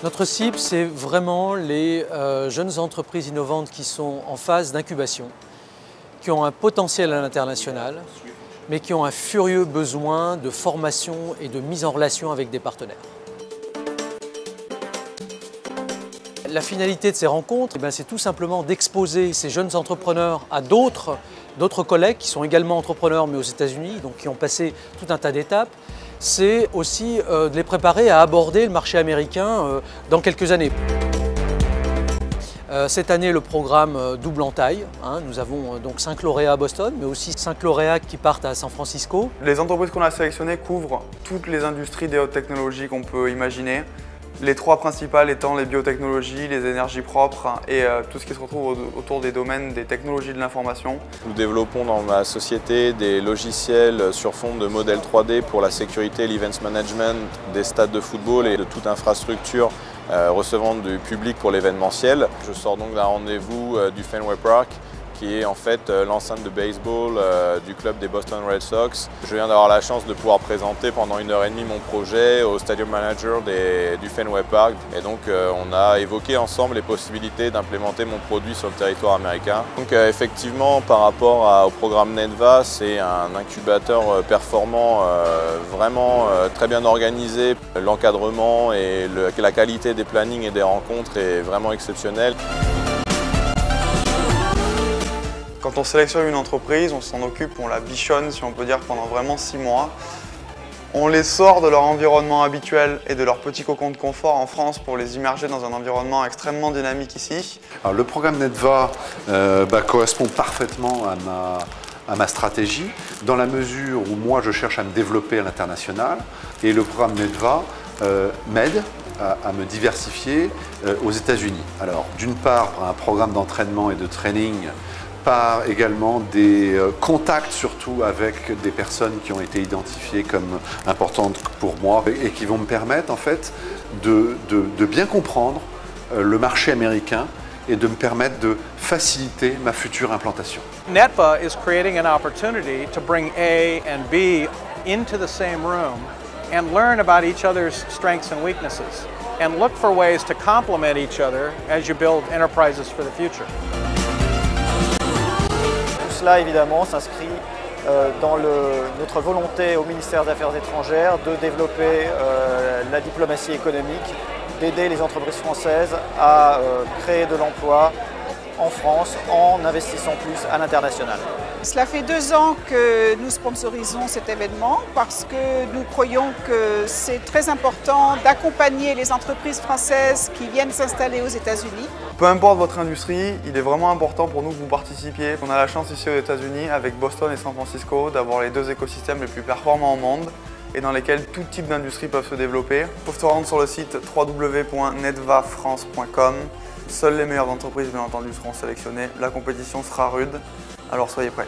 Notre cible, c'est vraiment les jeunes entreprises innovantes qui sont en phase d'incubation, qui ont un potentiel à l'international, mais qui ont un furieux besoin de formation et de mise en relation avec des partenaires. La finalité de ces rencontres, c'est tout simplement d'exposer ces jeunes entrepreneurs à d'autres collègues qui sont également entrepreneurs mais aux États-Unis, donc qui ont passé tout un tas d'étapes. C'est aussi de les préparer à aborder le marché américain dans quelques années. Cette année, le programme double en taille. Nous avons donc 5 lauréats à Boston, mais aussi 5 lauréats qui partent à San Francisco. Les entreprises qu'on a sélectionnées couvrent toutes les industries des hautes technologies qu'on peut imaginer. Les 3 principales étant les biotechnologies, les énergies propres et tout ce qui se retrouve autour des domaines des technologies de l'information. Nous développons dans ma société des logiciels sur fond de modèles 3D pour la sécurité, l'events management des stades de football et de toute infrastructure recevant du public pour l'événementiel. Je sors donc d'un rendez-vous du Fenway Park, qui est en fait l'enceinte de baseball du club des Boston Red Sox. Je viens d'avoir la chance de pouvoir présenter pendant 1h30 mon projet au stadium manager du Fenway Park. Et donc on a évoqué ensemble les possibilités d'implémenter mon produit sur le territoire américain. Donc effectivement, par rapport au programme NETVA, c'est un incubateur performant, vraiment très bien organisé. L'encadrement et la qualité des plannings et des rencontres est vraiment exceptionnelle. Quand on sélectionne une entreprise, on s'en occupe, on la bichonne, si on peut dire, pendant vraiment 6 mois. On les sort de leur environnement habituel et de leur petit cocon de confort en France pour les immerger dans un environnement extrêmement dynamique ici. Alors, le programme NETVA correspond parfaitement à ma stratégie, dans la mesure où moi je cherche à me développer à l'international et le programme NETVA m'aide à me diversifier aux États-Unis. Alors, d'une part, par un programme d'entraînement et de training, par également des contacts surtout avec des personnes qui ont été identifiées comme importantes pour moi et qui vont me permettre en fait de bien comprendre le marché américain et de me permettre de faciliter ma future implantation. NETVA is creating an opportunity to bring A and B into the same room and learn about each other's strengths and weaknesses and look for ways to complement each other as you build enterprises for the future. Cela évidemment s'inscrit dans notre volonté au ministère des Affaires étrangères de développer la diplomatie économique, d'aider les entreprises françaises à créer de l'emploi en France en investissant plus à l'international. Cela fait 2 ans que nous sponsorisons cet événement parce que nous croyons que c'est très important d'accompagner les entreprises françaises qui viennent s'installer aux États-Unis. Peu importe votre industrie, il est vraiment important pour nous que vous participiez. On a la chance ici aux États-Unis, avec Boston et San Francisco, d'avoir les 2 écosystèmes les plus performants au monde et dans lesquels tout type d'industrie peuvent se développer. Il faut se rendre sur le site www.netvafrance.com. Seules les meilleures entreprises, bien entendu, seront sélectionnées. La compétition sera rude, alors soyez prêts.